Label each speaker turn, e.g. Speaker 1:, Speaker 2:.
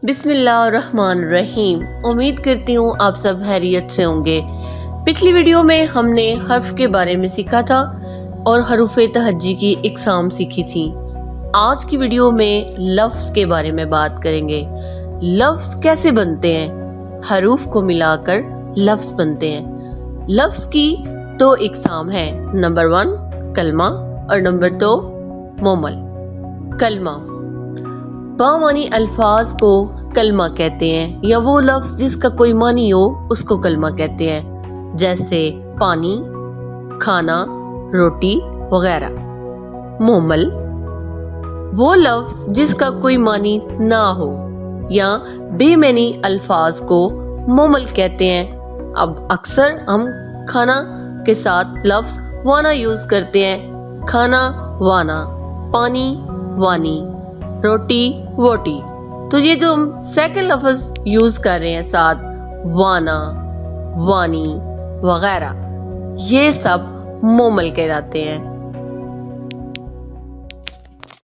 Speaker 1: بسم اللہ الرحمن الرحیم۔ امید کرتی ہوں آپ سب خیریت سے ہوں گے۔ پچھلی ویڈیو میں ہم نے حرف کے بارے میں سیکھا تھا اور حروف تہجی کی اقسام سیکھی تھی۔ آج کی ویڈیو میں لفظ کے بارے میں بات کریں گے۔ لفظ کیسے بنتے ہیں؟ حروف کو ملا کر لفظ بنتے ہیں۔ لفظ کی دو اقسام ہیں، نمبر 1 کلمہ اور نمبر 2 مومل۔ کلمہ بامعنی الفاظ کو کلمہ کہتے ہیں، یا وہ لفظ جس کا کوئی معنی ہو اس کو کلمہ کہتے ہیں، جیسے پانی، کھانا، روٹی وغیرہ۔ مومل وہ لفظ جس کا کوئی معنی نہ ہو یا بے معنی الفاظ کو مومل کہتے ہیں۔ اب اکثر ہم کھانا کے ساتھ لفظ وانا یوز کرتے ہیں، کھانا وانا، پانی وانی، روٹی ووٹی۔ تو یہ جو ہم سیکنڈ لفظ یوز کر رہے ہیں ساتھ، وانا، وانی وغیرہ، یہ سب مومل کہلاتے ہیں۔